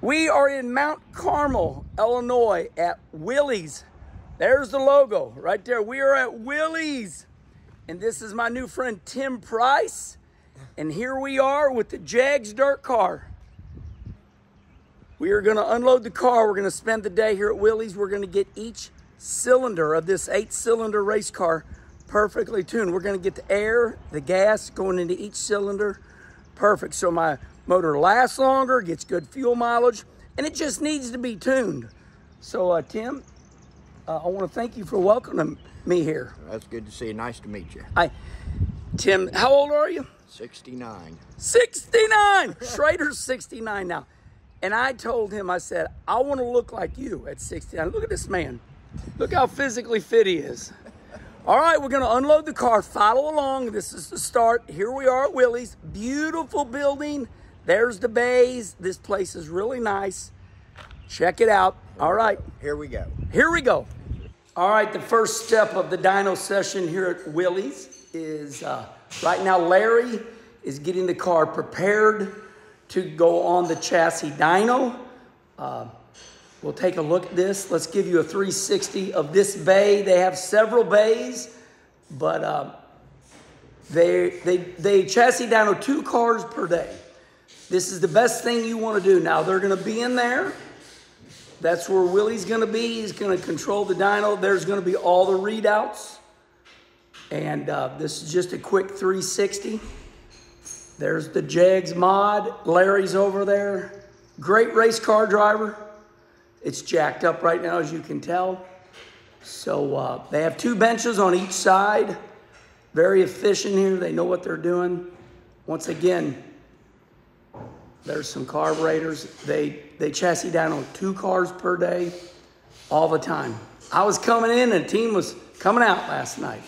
We are in Mount Carmel, Illinois at Willy's. There's the logo right there. We are at Willy's. And this is my new friend, Tim Price. And here we are with the JEGS dirt car. We are gonna unload the car. We're gonna spend the day here at Willy's. We're gonna get each cylinder of this 8-cylinder race car perfectly tuned. We're gonna get the air, the gas going into each cylinder. Perfect, so my motor lasts longer, gets good fuel mileage, and it just needs to be tuned. So Tim, I wanna thank you for welcoming me here. That's good to see you. Nice to meet you. Hi, Tim, how old are you? 69. 69! Schrader's 69 now. And I told him, I said, I want to look like you at 69. Look at this man. Look how physically fit he is. All right, we're going to unload the car. Follow along. This is the start. Here we are at Willy's. Beautiful building. There's the bays. This place is really nice. Check it out. All right. Here we go. Here we go. All right, the first step of the dyno session here at Willy's is right now Larry is getting the car prepared to go on the chassis dyno. We'll take a look at this. Let's give you a 360 of this bay. They have several bays, but they chassis dyno 2 cars per day. This is the best thing you want to do. Now they're going to be in there. That's where Willy's going to be. He's going to control the dyno. There's going to be all the readouts. And this is just a quick 360. There's the JEGS mod. Larry's over there. Great race car driver. It's jacked up right now, as you can tell. So they have 2 benches on each side. Very efficient here. They know what they're doing. Once again, there's some carburetors. They chassis dyno 2 cars per day, all the time. I was coming in and the team was coming out last night.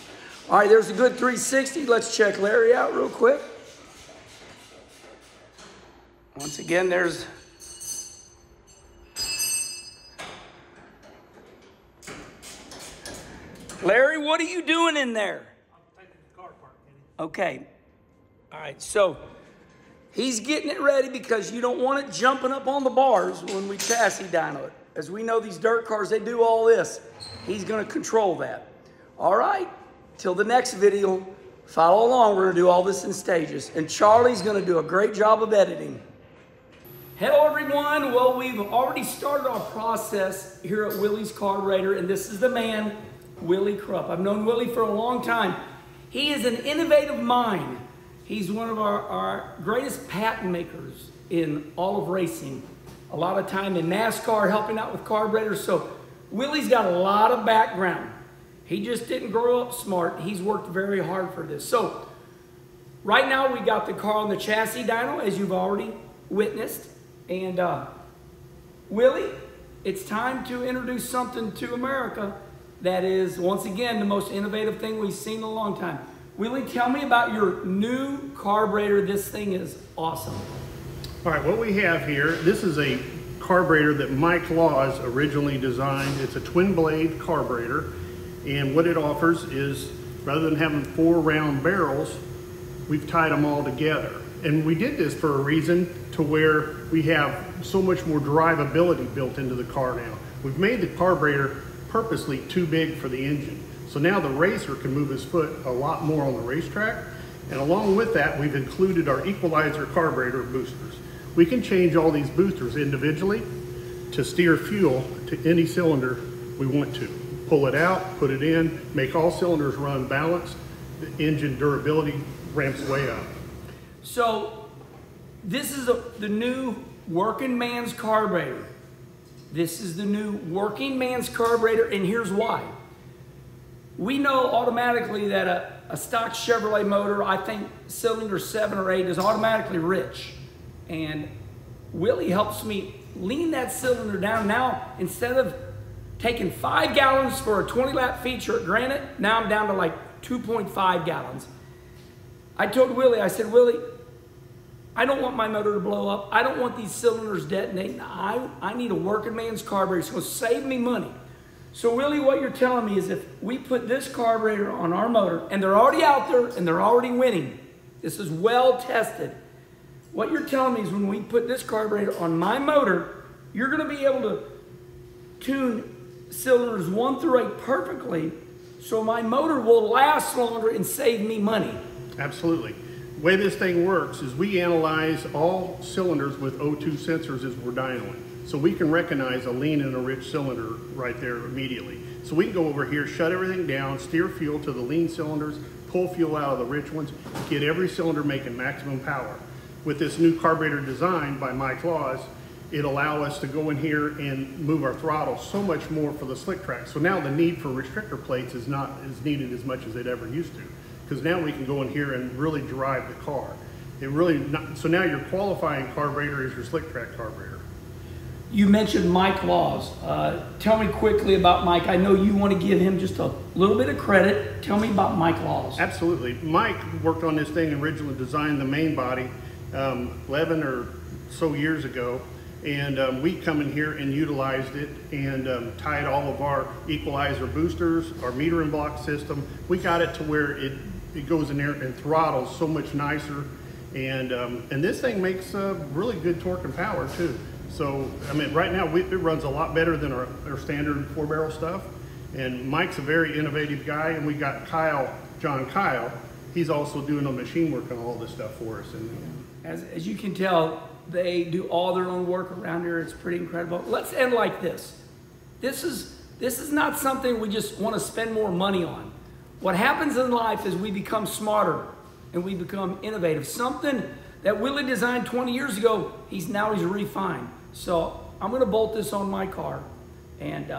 All right, there's a good 360. Let's check Larry out real quick. Once again, there's Larry, what are you doing in there? I'm taking the car apart, Kenny. Okay. All right, so he's getting it ready because you don't want it jumping up on the bars when we chassis dyno it. As we know, these dirt cars, they do all this. He's going to control that. All right, till the next video, follow along. We're going to do all this in stages. And Charlie's going to do a great job of editing. Hello, everyone. Well, we've already started our process here at Willy's Carburetor, and this is the man, Willy Krupp. I've known Willy for a long time. He is an innovative mind. He's one of our greatest patent makers in all of racing. A lot of time in NASCAR, helping out with carburetors. So Willy's got a lot of background. He just didn't grow up smart. He's worked very hard for this. So right now we got the car on the chassis dyno, as you've already witnessed. And Willy, it's time to introduce something to America that is, once again, the most innovative thing we've seen in a long time. Willy, tell me about your new carburetor. This thing is awesome. All right, what we have here, this is a carburetor that Mike Laws originally designed. It's a twin blade carburetor, and what it offers is, rather than having 4 round barrels, we've tied them all together. And we did this for a reason to where we have so much more drivability built into the car now. We've made the carburetor purposely too big for the engine. So now the racer can move his foot a lot more on the racetrack. And along with that, we've included our equalizer carburetor boosters. We can change all these boosters individually to steer fuel to any cylinder we want to. Pull it out, put it in, make all cylinders run balanced. The engine durability ramps way up. So this is the new working man's carburetor. This is the new working man's carburetor, and here's why. We know automatically that a stock Chevrolet motor, I think cylinder 7 or 8, is automatically rich. And Willy helps me lean that cylinder down. Now, instead of taking 5 gallons for a 20-lap feature at Granite, now I'm down to like 2.5 gallons. I told Willy, I said, Willy, I don't want my motor to blow up. I don't want these cylinders detonating. I need a working man's carburetor. It's going to save me money. So Willy, what you're telling me is if we put this carburetor on our motor, and they're already out there and they're already winning, this is well tested. What you're telling me is when we put this carburetor on my motor, you're going to be able to tune cylinders 1 through 8 perfectly, so my motor will last longer and save me money. Absolutely. The way this thing works is we analyze all cylinders with O2 sensors as we're dynoing. So we can recognize a lean and a rich cylinder right there immediately. So we can go over here, shut everything down, steer fuel to the lean cylinders, pull fuel out of the rich ones, get every cylinder making maximum power. With this new carburetor design by Mike Laws, it allow us to go in here and move our throttle so much more for the slick track. So now the need for restrictor plates is not as needed as much as it ever used to, because now we can go in here and really drive the car. So now your qualifying carburetor is your slick track carburetor. You mentioned Mike Laws. Tell me quickly about Mike. I know you want to give him just a little bit of credit. Tell me about Mike Laws. Absolutely. Mike worked on this thing and originally designed the main body 11 or so years ago. And we come in here and utilized it and tied all of our equalizer boosters, our meter and block system. We got it to where it goes in there and throttles so much nicer. And this thing makes really good torque and power too. So, I mean, right now it runs a lot better than our standard 4-barrel stuff. And Mike's a very innovative guy, and we got John Kyle. He's also doing the machine work on all this stuff for us. And as you can tell, they do all their own work around here. It's pretty incredible. Let's end like this. This is not something we just want to spend more money on. What happens in life is we become smarter and we become innovative. Something that Willie designed 20 years ago, he's refined. So I'm going to bolt this on my car, and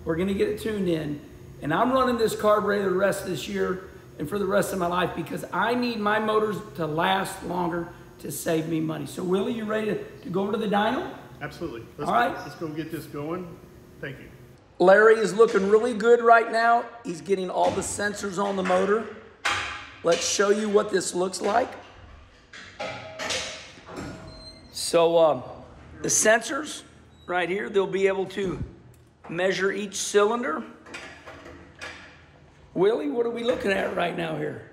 we're going to get it tuned in. And I'm running this carburetor the rest of this year and for the rest of my life, because I need my motors to last longer to save me money. So Willie, you ready to go over to the dyno? Absolutely. Let's go get this going. Thank you. Larry is looking really good right now. He's getting all the sensors on the motor. Let's show you what this looks like. So the sensors right here, they'll be able to measure each cylinder. Willie, what are we looking at right now here?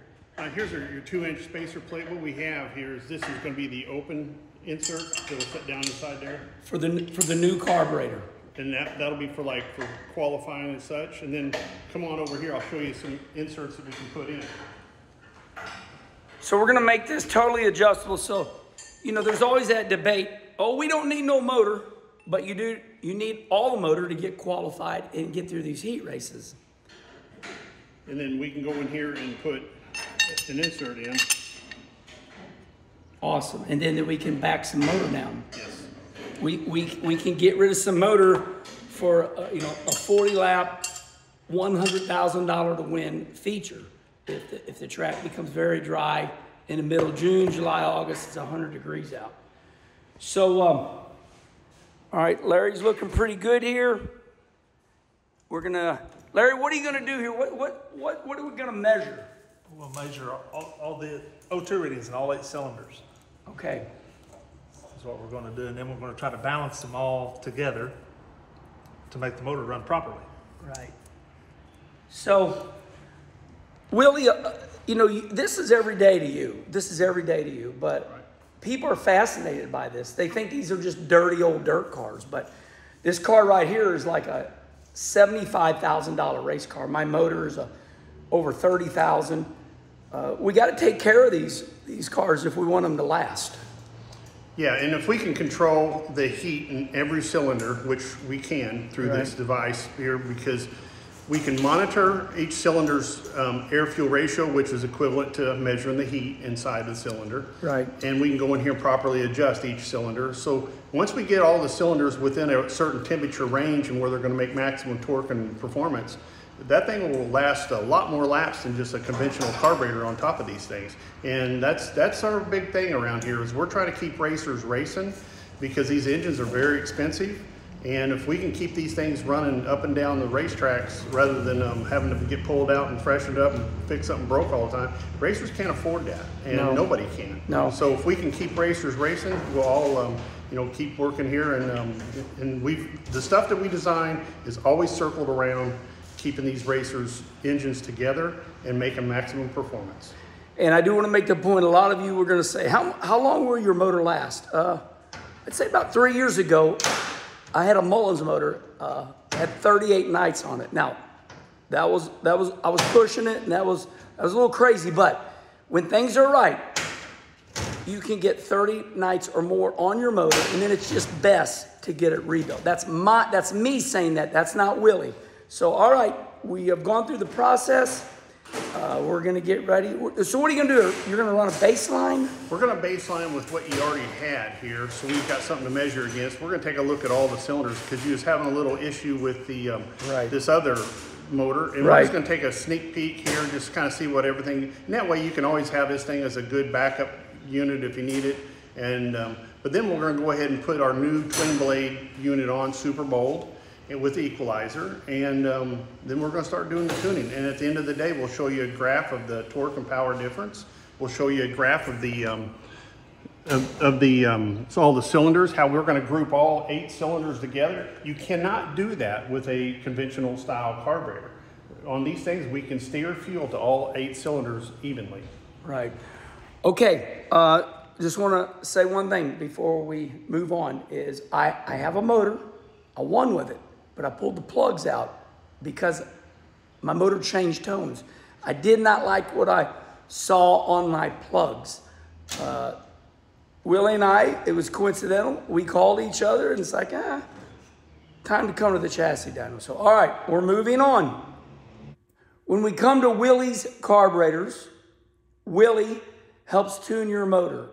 Here's your 2-inch spacer plate. What we have here is this is going to be the open insert that will sit down inside there. For the new carburetor. And that'll be for qualifying and such. And then come on over here, I'll show you some inserts that we can put in. So we're going to make this totally adjustable. So, you know, there's always that debate. Oh, we don't need no motor, but you do. You need all the motor to get qualified and get through these heat races. And then we can go in here and put an insert in. Awesome. And then we can back some motor down. Yes. We can get rid of some motor for a 40-lap, $100,000 to win feature. If the track becomes very dry in the middle of June, July, August, it's 100 degrees out. So, all right, Larry's looking pretty good here. Larry, what are you gonna do here? What are we gonna measure? We'll measure all the O2 readings in all 8 cylinders. Okay. That's what we're going to do, and then we're going to try to balance them all together to make the motor run properly. Right. So, Willie, this is every day to you. This is every day to you, but right. People are fascinated by this. They think these are just dirty old dirt cars, but this car right here is like a $75,000 race car. My motor is over $30,000. We got to take care of these cars if we want them to last. Yeah, and if we can control the heat in every cylinder, which we can through right. this device here, because we can monitor each cylinder's air-fuel ratio, which is equivalent to measuring the heat inside the cylinder. Right. And we can go in here and properly adjust each cylinder. So once we get all the cylinders within a certain temperature range and where they're going to make maximum torque and performance, that thing will last a lot more laps than just a conventional carburetor on top of these things. And that's our big thing around here, is we're trying to keep racers racing, because these engines are very expensive. And if we can keep these things running up and down the racetracks rather than having to get pulled out and freshened up and fix something broke all the time, racers can't afford that, and nobody can. No. So if we can keep racers racing, we'll all keep working here. And the stuff that we design is always circled around keeping these racers' engines together and making maximum performance. And I do want to make the point, a lot of you were going to say, how long will your motor last? I'd say about 3 years ago, I had a Mullins motor, had 38 nights on it. Now, I was pushing it, and that was a little crazy, but when things are right, you can get 30 nights or more on your motor, and then it's just best to get it rebuilt. That's me saying that. That's not Willie. So, all right, we have gone through the process. We're going to get ready. So what are you going to do? You're going to run a baseline? We're going to baseline with what you already had here, so we've got something to measure against. We're going to take a look at all the cylinders because you was having a little issue with the this other motor. And we're just going to take a sneak peek here and just kind of see what everything, and that way you can always have this thing as a good backup unit if you need it. And but then we're going to go ahead and put our new twin blade unit on, super bold, and with the equalizer, and then we're going to start doing the tuning. And at the end of the day, we'll show you a graph of the torque and power difference. We'll show you a graph of the so all the cylinders, how we're going to group all 8 cylinders together. You cannot do that with a conventional style carburetor. On these things, we can steer fuel to all 8 cylinders evenly. Right. Okay. Just want to say one thing before we move on is I have a motor. I won with it, but I pulled the plugs out because my motor changed tones. I did not like what I saw on my plugs. Willie and I, it was coincidental. We called each other and it's like, time to come to the chassis dyno. So, all right, we're moving on. When we come to Willie's carburetors, Willie helps tune your motor.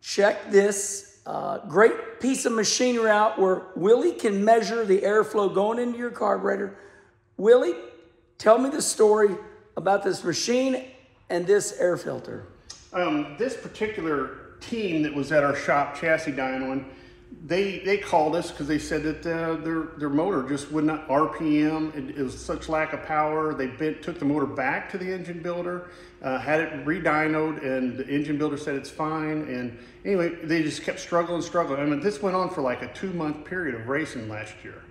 Check this great piece of machinery out where Willie can measure the airflow going into your carburetor. Willie, tell me the story about this machine and this air filter. This particular team that was at our shop, Chassis Dyno, they called us because they said that their motor just would not RPM. It was such lack of power. They took the motor back to the engine builder, had it re-dynoed, and the engine builder said it's fine. And anyway, they just kept struggling. I mean, this went on for like a 2-month period of racing last year.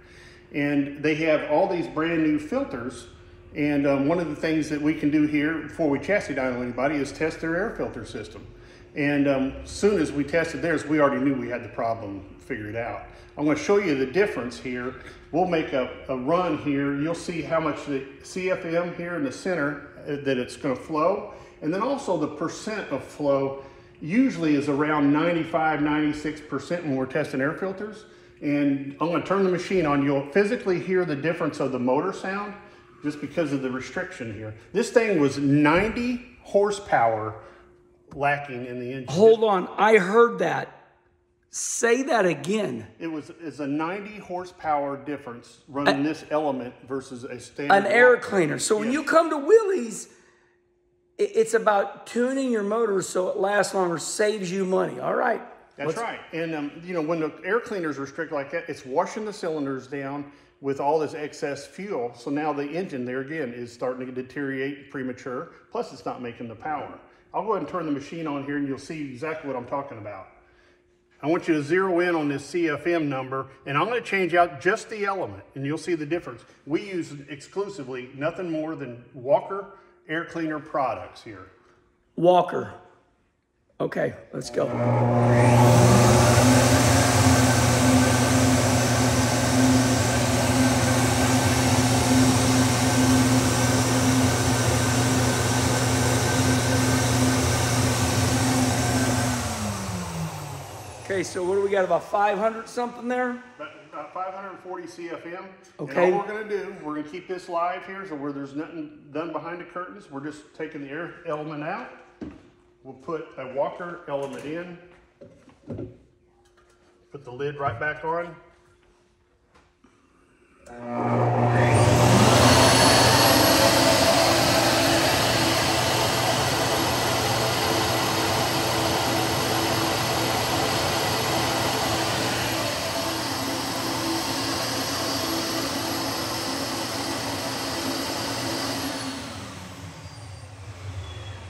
And they have all these brand new filters. And one of the things that we can do here before we chassis dyno anybody is test their air filter system. And as soon as we tested theirs, we already knew we had the problem figured out. I'm going to show you the difference here. We'll make a run here. You'll see how much the CFM here in the center that it's going to flow. And then also the percent of flow usually is around 95, 96% when we're testing air filters. And I'm going to turn the machine on. You'll physically hear the difference of the motor sound just because of the restriction here. This thing was 90 horsepower lacking in the engine. Hold on, I heard that. Say that again. It's a 90 horsepower difference running this element versus a standard. An air cleaner. So when you come to Willie's, it's about tuning your motor so it lasts longer, saves you money. All right. That's right. And you know, when the air cleaners are strict like that, it's washing the cylinders down with all this excess fuel. So now the engine there again is starting to deteriorate premature. Plus it's not making the power. I'll go ahead and turn the machine on here and you'll see exactly what I'm talking about. I want you to zero in on this CFM number, and I'm going to change out just the element, and you'll see the difference. We use exclusively nothing more than Walker air cleaner products here. Walker. Okay, let's go. Okay, so what do we got, about 500 something there? About 540 CFM. Okay. And all we're going to do, we're going to keep this live here, so where there's nothing done behind the curtains, we're just taking the air element out. We'll put a Walker element in, put the lid right back on.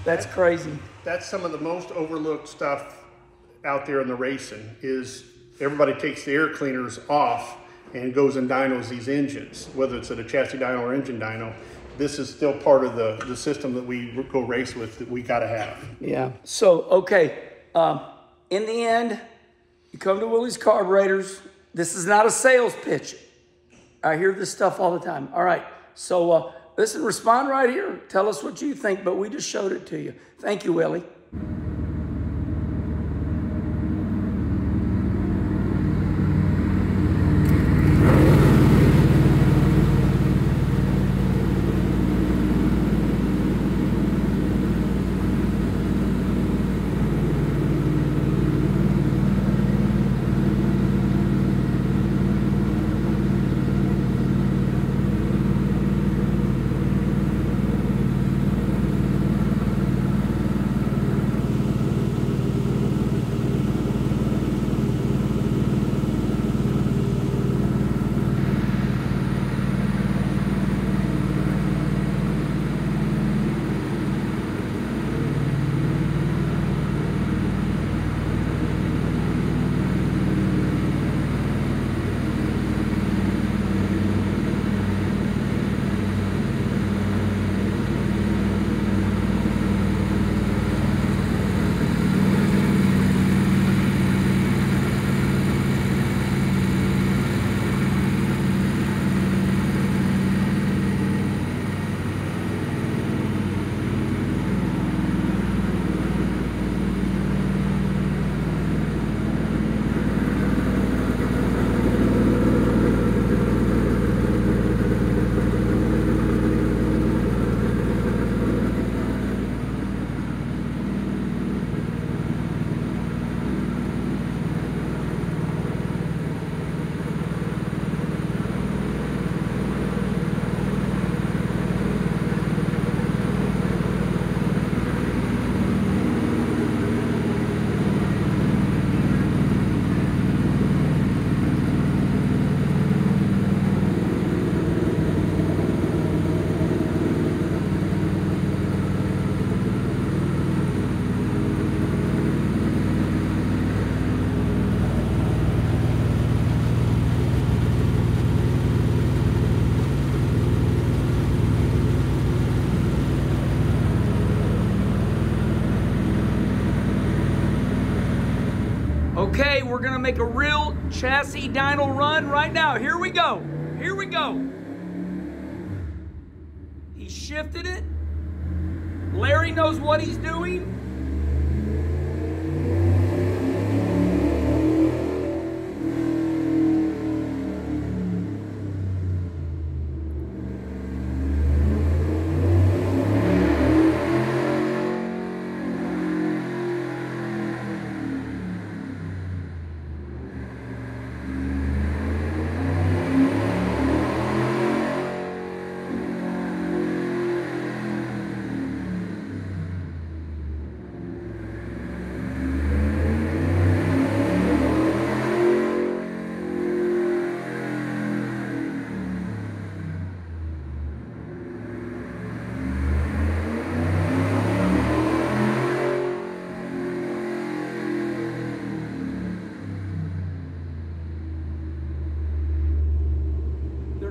That's crazy. That's some of the most overlooked stuff out there in the racing is everybody takes the air cleaners off and goes and dynos these engines, whether it's at a chassis dyno or engine dyno. This is still part of the system that we go race with that we got to have. Yeah. So, okay. In the end, you come to Willie's Carburetors, This is not a sales pitch. I hear this stuff all the time. All right, so listen, respond right here. Tell us what you think, but we just showed it to you. Thank you, Willie. Okay, we're gonna make a real chassis dyno run right now. Here we go. Here we go. He shifted it. Larry knows what he's doing.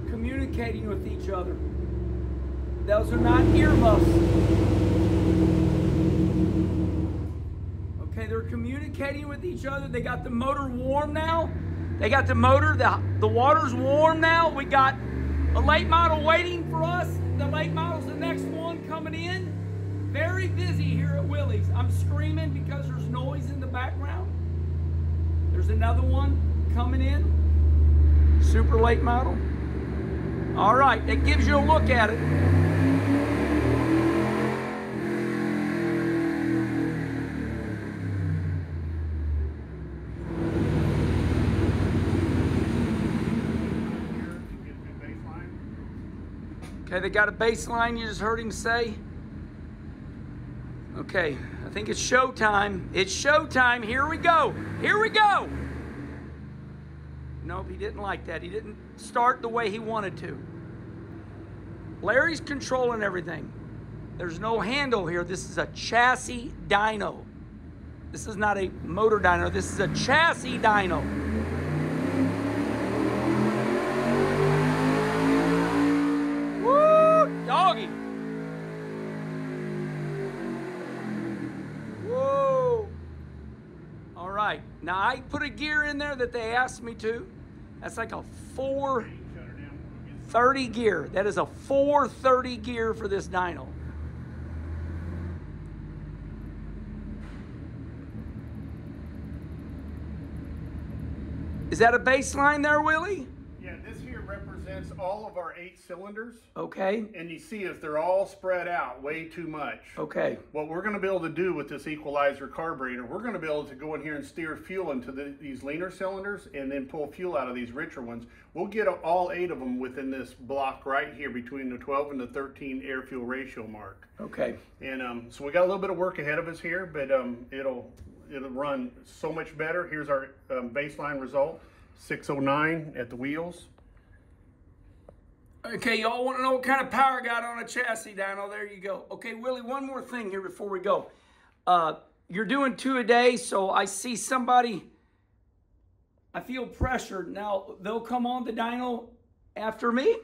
Communicating with each other. Those are not earmuffs. Okay, they're communicating with each other. They got the motor warm now. They got the motor, the water's warm now. We got a late model waiting for us. The late model's the next one coming in. Very busy here at Willy's. I'm screaming because there's noise in the background. There's another one coming in. Super late model. All right, that gives you a look at it. Okay, they got a baseline, you just heard him say. Okay, I think it's showtime. It's showtime, here we go. Here we go. Nope, he didn't like that. He didn't start the way he wanted to. Larry's controlling everything. There's no handle here. This is a chassis dyno. This is not a motor dyno. This is a chassis dyno. Woo! Doggy! Whoa! All right. Now, I put a gear in there that they asked me to. That's like a 430 gear. That is a 430 gear for this dyno. Is that a baseline there, Willie? Yeah, this here represents all of our 8 cylinders. Okay. And you see if they're all spread out way too much. Okay. What we're going to be able to do with this equalizer carburetor, we're going to be able to go in here and steer fuel into these leaner cylinders and then pull fuel out of these richer ones. We'll get all 8 of them within this block right here between the 12 and the 13 air-fuel ratio mark. Okay. And so we got a little bit of work ahead of us here, but it'll run so much better. Here's our baseline result, 609 at the wheels. Okay, y'all want to know what kind of power I got on a chassis dyno? There you go. Okay, Willie, one more thing here before we go. You're doing 2 a day, so I see somebody, I feel pressured. Now, they'll come on the dyno after me?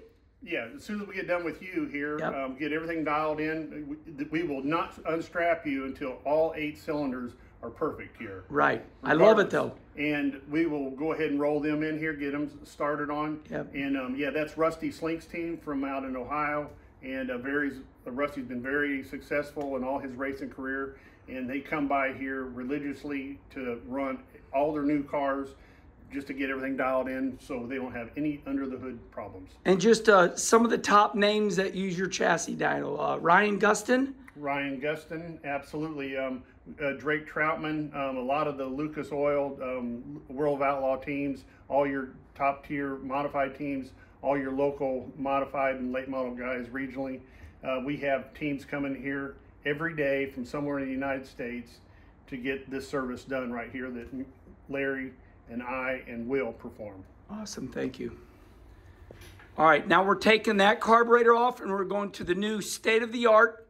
Yeah, as soon as we get done with you here, Yep. get everything dialed in, we will not unstrap you until all 8 cylinders are perfect here. Right. I love it, though. And we will go ahead and roll them in here, get them started on. Yep. And yeah, that's Rusty Slink's team from out in Ohio. And Rusty's been very successful in all his racing career. And they come by here religiously to run all their new cars just to get everything dialed in so they don't have any under the hood problems. And just some of the top names that use your chassis dyno. Ryan Gustin. Ryan Gustin, absolutely. Drake Troutman, a lot of the Lucas Oil, World of Outlaw teams, all your top tier modified teams, all your local modified and late model guys regionally. We have teams coming here every day from somewhere in the United States to get this service done right here that Larry and I and Will perform. Awesome, thank you. All right, now we're taking that carburetor off and we're going to the new state-of-the-art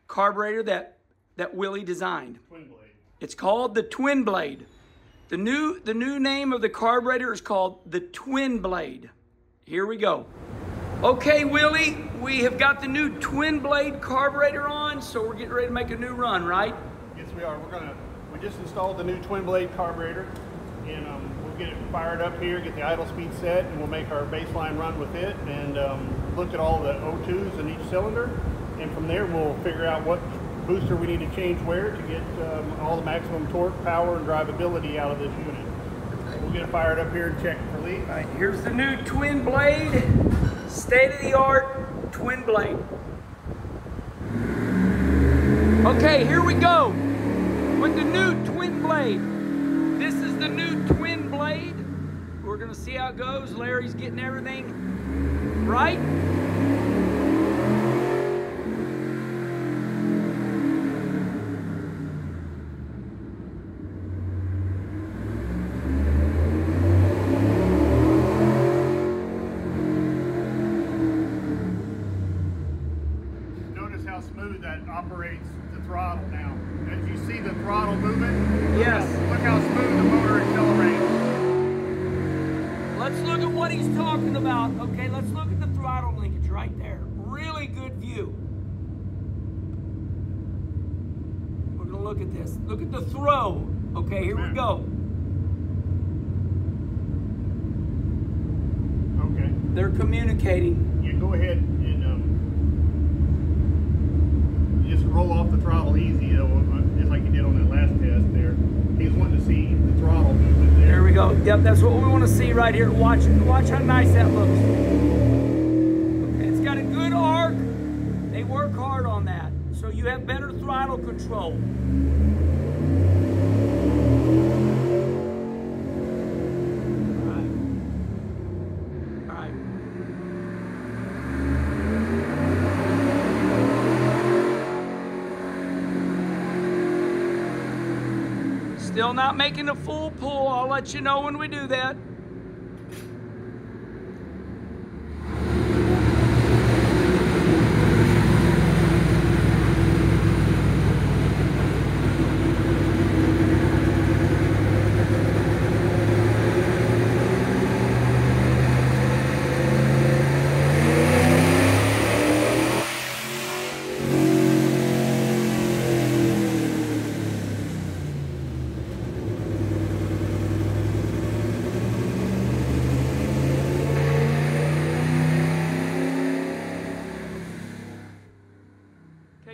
carburetor that Willie designed. Twin blade. It's called the Twin Blade. The new name of the carburetor is called the Twin Blade. Here we go. Okay, Willie, we have got the new Twin Blade carburetor on, so we're getting ready to make a new run, right? Yes, we are. We just installed the new Twin Blade carburetor, and we'll get it fired up here, get the idle speed set, and we'll make our baseline run with it, and look at all the O2s in each cylinder, and from there we'll figure out what booster we need to change where to get all the maximum torque, power, and drivability out of this unit. We'll get it fired up here and check for leak. All right, here's the new Twin Blade, state-of-the-art Twin Blade. Okay, here we go with the new Twin Blade. This is the new Twin Blade. We're gonna see how it goes. Larry's getting everything right. Smooth that operates the throttle now. As you see the throttle moving, Yes. Look how smooth the motor accelerates. Let's look at what he's talking about. Okay, let's look at the throttle linkage right there. Really good view. We're gonna look at this. Look at the throw. Okay, here we go. Okay. They're communicating. You go ahead and just roll off the throttle easy, just like you did on that last test there. He's wanting to see the throttle movement there. There we go. Yep, that's what we want to see right here. Watch how nice that looks. Okay, it's got a good arc. They work hard on that. So you have better throttle control. Still not making a full pull. I'll let you know when we do that.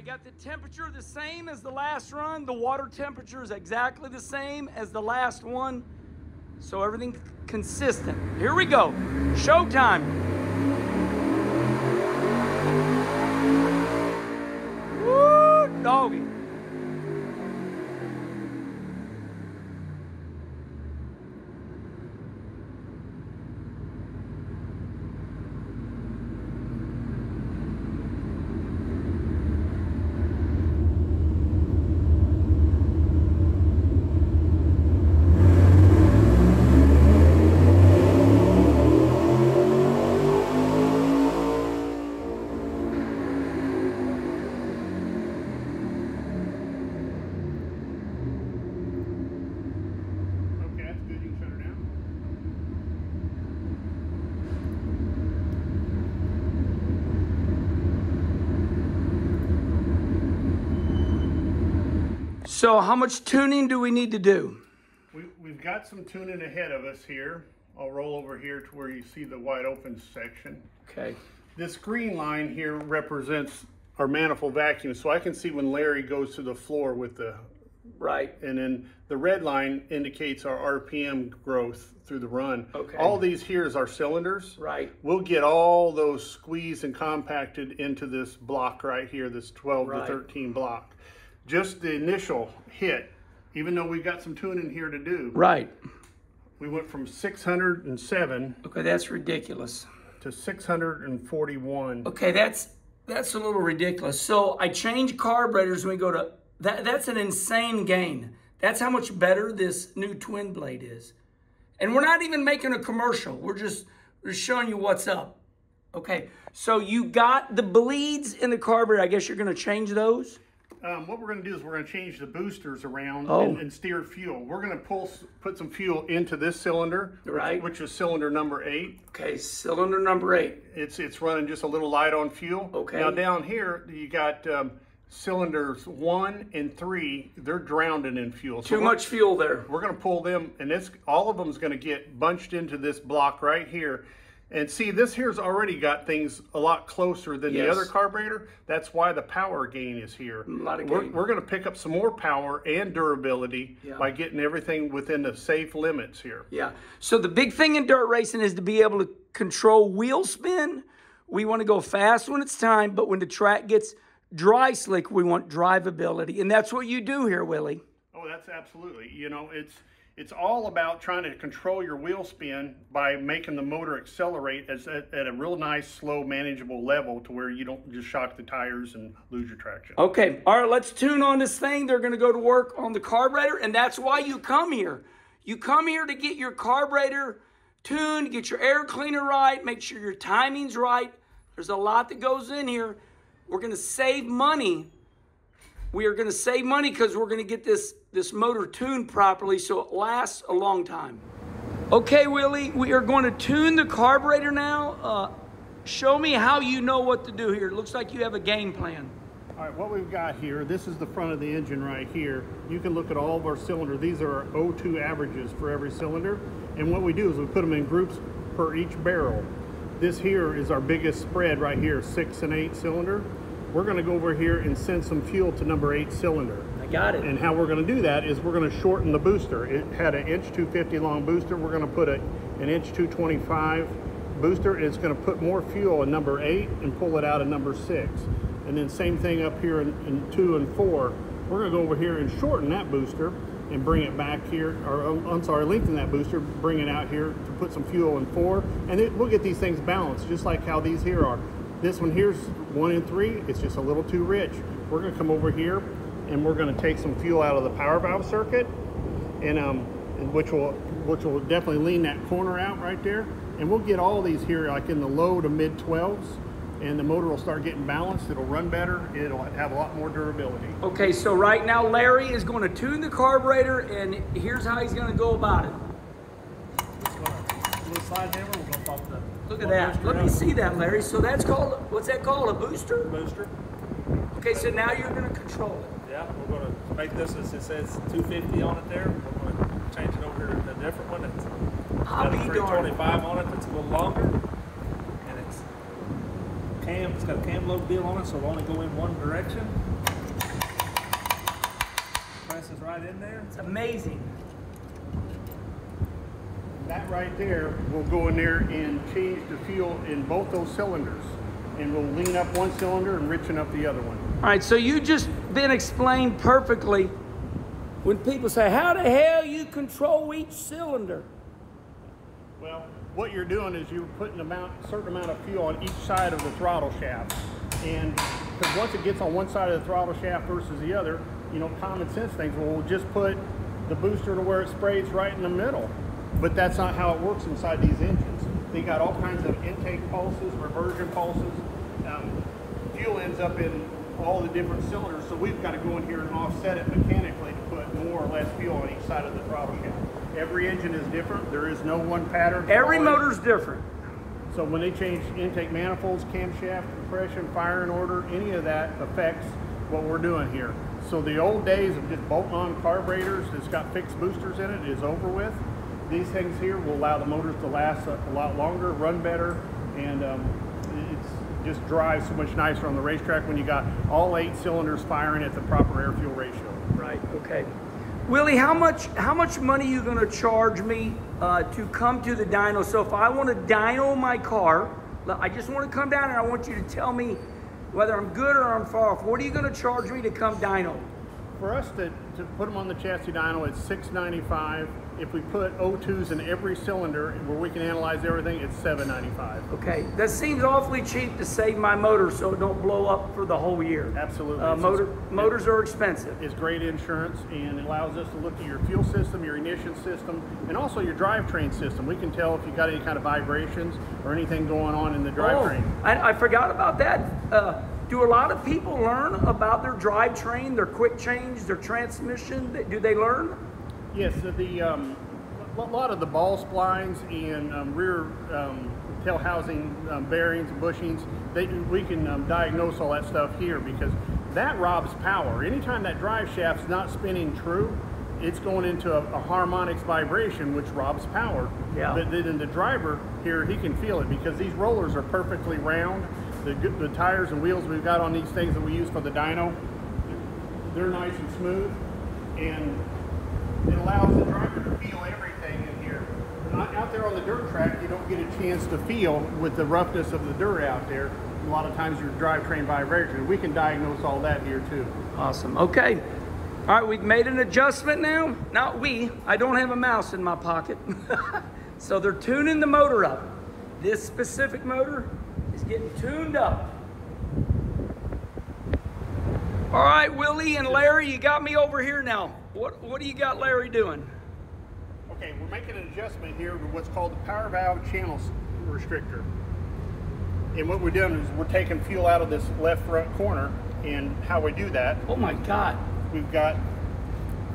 got the temperature the same as the last run. The water temperature is exactly the same as the last one. So everything's consistent. Here we go. Showtime. Woo, doggy. So how much tuning do we need to do? We've got some tuning ahead of us here. I'll roll over here to where you see the wide open section. Okay. This green line here represents our manifold vacuum, so I can see when Larry goes to the floor with the... Right. And then the red line indicates our RPM growth through the run. Okay. All these here is our cylinders. Right. We'll get all those squeezed and compacted into this block right here, this 12 to 13 block. Just the initial hit, even though we've got some tuning here to do. Right. We went from 607. Okay, that's ridiculous. To 641. Okay, that's a little ridiculous. So I change carburetors when we go to, that's an insane gain. That's how much better this new twin blade is. And we're not even making a commercial. We're just showing you what's up. Okay, so you got the bleeds in the carburetor. I guess you're gonna change those? What we're going to do is we're going to change the boosters around and steer fuel. We're going to put some fuel into this cylinder, which is cylinder number 8. Okay, cylinder number 8. It's running just a little light on fuel. Okay. Now down here you got cylinders 1 and 3. They're drowning in fuel. So Too much fuel there. We're going to pull them, and all of them is going to get bunched into this block right here. And see, this here's already got things a lot closer than the other carburetor. That's why the power gain is here. A lot of gain. We're going to pick up some more power and durability by getting everything within the safe limits here. Yeah. So the big thing in dirt racing is to be able to control wheel spin. We want to go fast when it's time, but when the track gets dry slick, we want drivability. And that's what you do here, Willie. Oh, that's absolutely. You know, it's all about trying to control your wheel spin by making the motor accelerate at a real nice, slow, manageable level to where you don't just shock the tires and lose your traction. Okay, all right, let's tune on this thing. They're going to go to work on the carburetor, and that's why you come here. You come here to get your carburetor tuned, get your air cleaner right, make sure your timing's right. There's a lot that goes in here. We're going to save money. We are going to save money because we're going to get this motor tuned properly so it lasts a long time. Okay, Willie, we are going to tune the carburetor now. Show me how you know what to do here. It looks like you have a game plan. All right, what we've got here, this is the front of the engine right here. You can look at all of our cylinders. These are our O2 averages for every cylinder. And what we do is we put them in groups per each barrel. This here is our biggest spread right here, 6 and 8 cylinder. We're going to go over here and send some fuel to number 8 cylinder. I got it. And how we're going to do that is we're going to shorten the booster. It had an 1.250" long booster. We're going to put an 1.225" booster. It's going to put more fuel in number 8 and pull it out of number 6. And then same thing up here in 2 and 4. We're going to go over here and shorten that booster and bring it back here, or I'm sorry, lengthen that booster, bring it out here to put some fuel in 4. And we'll get these things balanced, just like how these here are. This one here's 1 and 3, it's just a little too rich. We're going to come over here and we're going to take some fuel out of the power valve circuit, and which will definitely lean that corner out right there. And we'll get all these here like in the low to mid 12s, and the motor will start getting balanced. It'll run better. It'll have a lot more durability. Okay, so right now Larry is going to tune the carburetor, and here's how he's going to go about it. Little slide hammer, we're going to pop the... Look at that. Let me see that, Larry. So that's called, what's that called, a booster? Booster. Okay, so now you're going to control it. Yeah, we're going to make this, as it says 250 on it there. We're going to change it over to a different one. It's got a 325 on it that's a little longer. And it's cam. It's got a cam load deal on it, so it'll only go in one direction. Presses right in there. It's amazing. That right there will go in there and change the fuel in both those cylinders. And we'll lean up one cylinder and richen up the other one. All right, so you just been explained perfectly when people say, how the hell you control each cylinder? Well, what you're doing is you're putting a certain amount of fuel on each side of the throttle shaft. And because once it gets on one side of the throttle shaft versus the other, you know, common sense things, well, we'll just put the booster to where it sprays right in the middle. But that's not how it works inside these engines. They got all kinds of intake pulses, reversion pulses. Fuel ends up in all the different cylinders, so we've got to go in here and offset it mechanically to put more or less fuel on each side of the throttle shaft. Every engine is different. There is no one pattern. Every motor's different. So when they change intake manifolds, camshaft, compression, firing order, any of that affects what we're doing here. So the old days of just bolting on carburetors that's got fixed boosters in it is over with. These things here will allow the motors to last a lot longer, run better, and it's just drives so much nicer on the racetrack when you got all 8 cylinders firing at the proper air-fuel ratio. Right, okay. Willie, how much money are you going to charge me to come to the dyno? So if I want to dyno my car, I just want to come down and I want you to tell me whether I'm good or I'm far off. What are you going to charge me to come dyno? For us to put them on the chassis dyno, it's $695. If we put O2s in every cylinder where we can analyze everything, it's $795. Okay, that seems awfully cheap to save my motor so it don't blow up for the whole year. Absolutely. Motors are expensive. It's great insurance, and it allows us to look at your fuel system, your ignition system, and also your drivetrain system. We can tell if you got any kind of vibrations or anything going on in the drivetrain. Oh, I forgot about that. Do a lot of people learn about their drivetrain, their quick change, their transmission? Do they learn? Yes, a lot of the ball splines and rear tail housing bearings and bushings, we can diagnose all that stuff here because that robs power. Anytime that drive shaft's not spinning true, it's going into a harmonics vibration, which robs power. Yeah. But then the driver here, he can feel it because these rollers are perfectly round. The tires and wheels we've got on these things that we use for the dyno, they're nice and smooth, and it allows the driver to feel everything in here. Out there on the dirt track, you don't get a chance to feel with the roughness of the dirt out there. A lot of times your drivetrain vibration. We can diagnose all that here too. Awesome. Okay. All right, we've made an adjustment now. Not we. I don't have a mouse in my pocket. So they're tuning the motor up. This specific motor is getting tuned up. All right, Willie and Larry, you got me over here now. What do you got Larry doing? Okay, we're making an adjustment here with what's called the power valve channel restrictor. And what we're doing is we're taking fuel out of this left front corner, and how we do that. Oh my God. We've got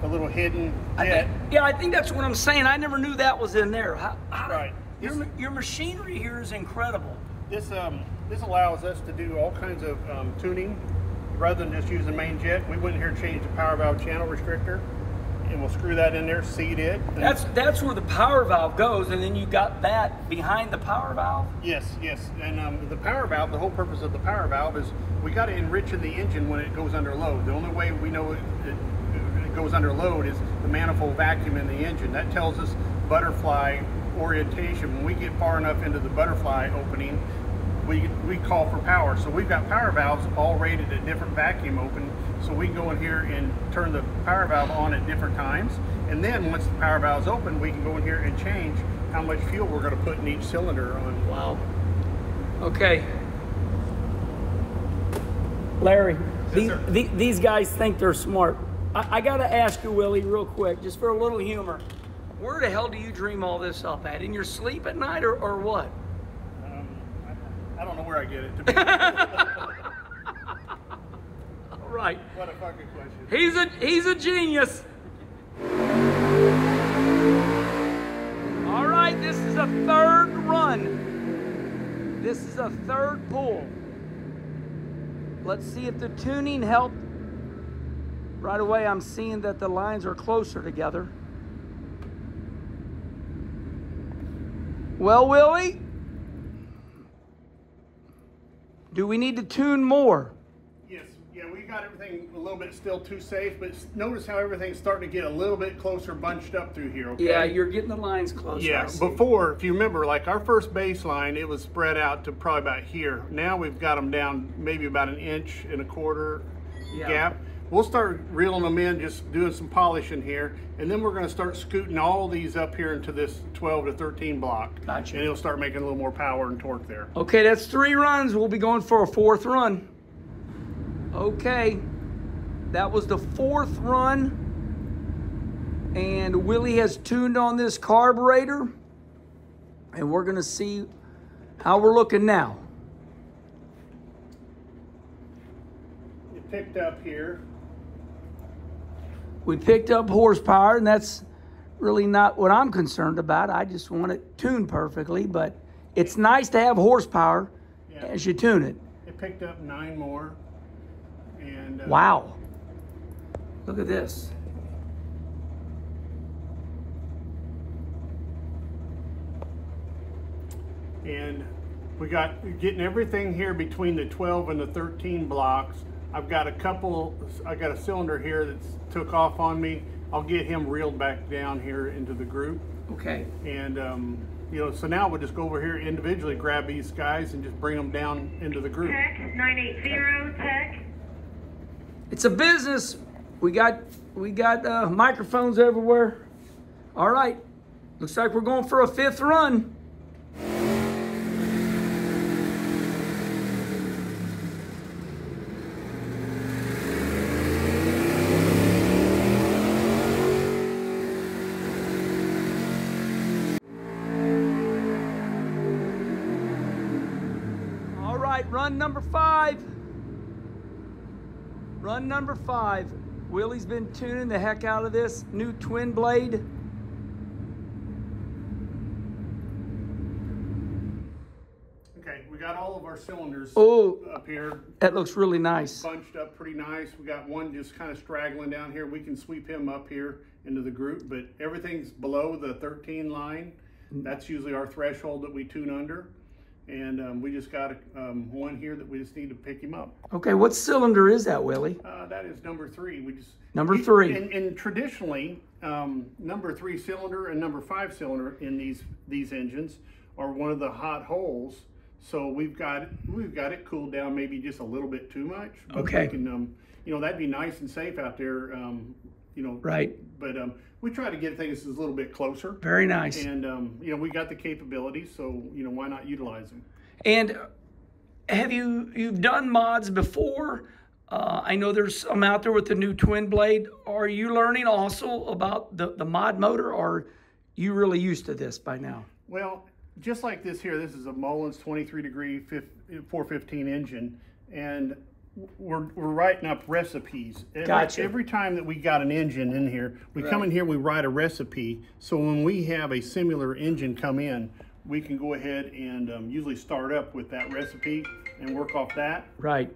a little hidden jet. I think that's what I'm saying. I never knew that was in there. Right. Your machinery here is incredible. This allows us to do all kinds of tuning rather than just use the main jet. We went here and changed the power valve channel restrictor, and we'll screw that in there, seat it. That's where the power valve goes, and then you got that behind the power valve? Yes. And the power valve, the whole purpose of the power valve is we got to enrich in the engine when it goes under load. The only way we know it goes under load is the manifold vacuum in the engine. That tells us butterfly orientation. When we get far enough into the butterfly opening, we call for power. So we've got power valves all rated at different vacuum open, so we can go in here and turn the power valve on at different times, and then once the power valve's open, we can go in here and change how much fuel we're going to put in each cylinder on. Wow. Okay. Larry, these guys think they're smart. I got to ask you, Willie, real quick, just for a little humor. Where the hell do you dream all this up at? In your sleep at night or what? I don't know where I get it, to be All right. What a fucking question. He's a genius. All right, this is a third run. This is a third pull. Let's see if the tuning helped. Right away, I'm seeing that the lines are closer together. Well, Willie? Do we need to tune more? Yes, yeah, we got everything a little bit still too safe, but notice how everything's starting to get a little bit closer, bunched up through here, okay? Yeah, you're getting the lines closer. Yeah, before, if you remember, like our first baseline, it was spread out to probably about here. Now we've got them down maybe about 1.25 inches gap. We'll start reeling them in, just doing some polishing here, and then we're going to start scooting all these up here into this 12 to 13 block. Gotcha. And it'll start making a little more power and torque there. Okay, that's 3 runs. We'll be going for a 4th run. Okay, that was the 4th run, and Willie has tuned on this carburetor, and we're going to see how we're looking now. You picked up here. We picked up horsepower, and that's really not what I'm concerned about. I just want it tuned perfectly, but it's nice to have horsepower as you tune it. It picked up 9 more. And wow. Look at this. And we got getting everything here between the 12 and the 13 blocks. I got a cylinder here that's took off on me. I'll get him reeled back down here into the group. Okay. And you know, so now we'll just go over here individually, grab these guys and just bring them down into the group. Tech 980 Tech. It's a business. We got microphones everywhere. All right. Looks like we're going for a 5th run. Run number 5. Run number 5. Willie's been tuning the heck out of this new twin blade. Okay, we got all of our cylinders up here. That looks really nice. Bunched up pretty nice. We got one just kind of straggling down here. We can sweep him up here into the group, but everything's below the 13 line. That's usually our threshold that we tune under. And we just got one here that we just need to pick him up. Okay, what cylinder is that, Willie? That is number 3. Number 3. And traditionally, number 3 cylinder and number 5 cylinder in these engines are one of the hot holes. So we've got it cooled down maybe just a little bit too much. But okay. We can, you know, that'd be nice and safe out there. You know. Right. But we try to get things a little bit closer. Very nice. And you know, we got the capabilities, so you know, why not utilize them? And have you've done mods before? I know there's some out there with the new twin blade. Are you learning also about the mod motor, or are you really used to this by now? Well, just like this here, this is a Mullins 23-degree 415 engine, and we're writing up recipes. Gotcha. Every time that we got an engine in here, we come in here, we write a recipe. So when we have a similar engine come in, we can go ahead and usually start up with that recipe and work off that. Right.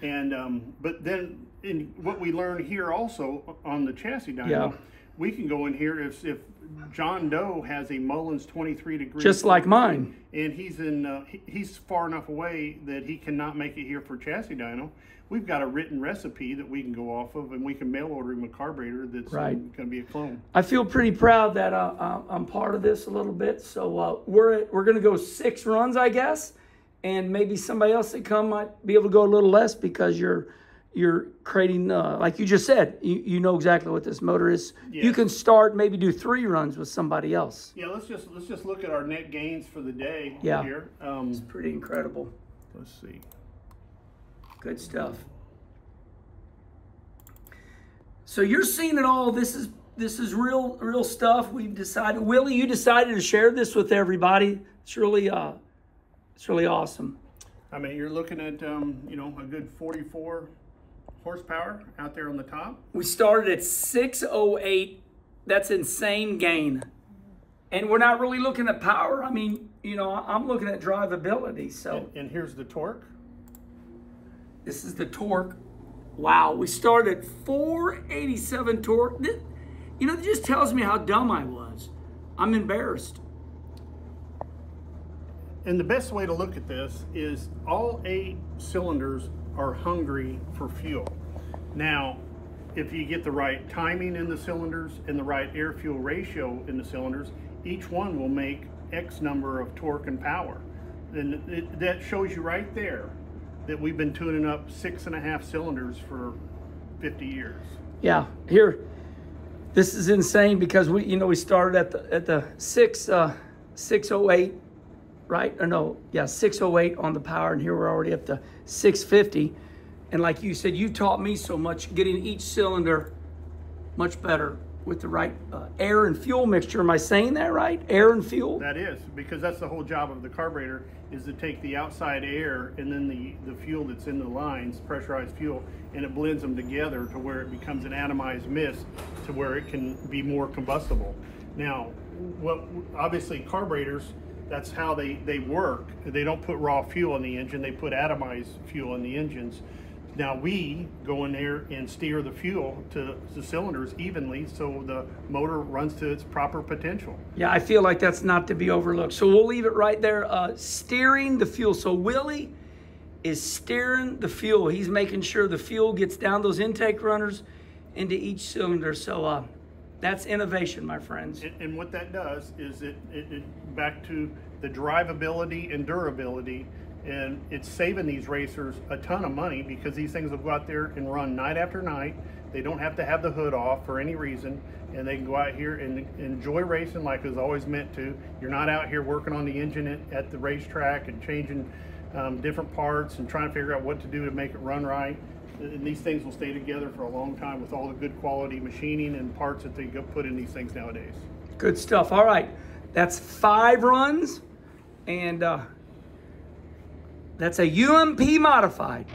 And but then in what we learn here also on the chassis dyno, we can go in here if John Doe has a Mullins 23-degree, just like mine, and he's far enough away that he cannot make it here for chassis dyno. We've got a written recipe that we can go off of, and we can mail order him a carburetor that's going to be a clone. I feel pretty proud that I'm part of this a little bit. So we're going to go 6 runs, I guess, and maybe somebody else that come might be able to go a little less because you're creating, like you just said, you know exactly what this motor is. Yes. You can start, maybe do 3 runs with somebody else. Yeah, let's just look at our net gains for the day here. It's pretty incredible. Let's see. Good stuff. So you're seeing it all. This is real stuff. We've decided, Willie, you decided to share this with everybody. It's really awesome. I mean, you're looking at you know, a good 44 horsepower out there on the top. We started at 608. That's insane gain. And we're not really looking at power. I mean, you know, I'm looking at drivability. So and here's the torque. This is the torque. Wow, we started at 487 torque. You know, it just tells me how dumb I was. I'm embarrassed. And the best way to look at this is all 8 cylinders are hungry for fuel. Now, if you get the right timing in the cylinders and the right air-fuel ratio in the cylinders, each one will make X number of torque and power. And that shows you right there that we've been tuning up 6.5 cylinders for 50 years. Yeah, here, this is insane because we started at the 608, right? Or no, yeah, 608 on the power, and here we're already up to 650. And like you said, you taught me so much getting each cylinder much better with the right air and fuel mixture. Am I saying that right? Air and fuel? That is, because that's the whole job of the carburetor, is to take the outside air and then the fuel that's in the lines, pressurized fuel, and it blends them together to where it becomes an atomized mist to where it can be more combustible. Now, obviously carburetors, that's how they work. They don't put raw fuel in the engine, they put atomized fuel in the engines. Now we go in there and steer the fuel to the cylinders evenly so the motor runs to its proper potential. Yeah, I feel like that's not to be overlooked. So we'll leave it right there, steering the fuel. So Willie is steering the fuel. He's making sure the fuel gets down those intake runners into each cylinder. So that's innovation, my friends. And what that does is it back to the drivability and durability. And it's saving these racers a ton of money because these things will go out there and run night after night. They don't have to have the hood off for any reason, and they can go out here and enjoy racing like it was always meant to. You're not out here working on the engine at the racetrack and changing different parts and trying to figure out what to do to make it run right. And these things will stay together for a long time with all the good quality machining and parts that they put in these things nowadays. Good stuff. All right, that's 5 runs, and that's a UMP modified.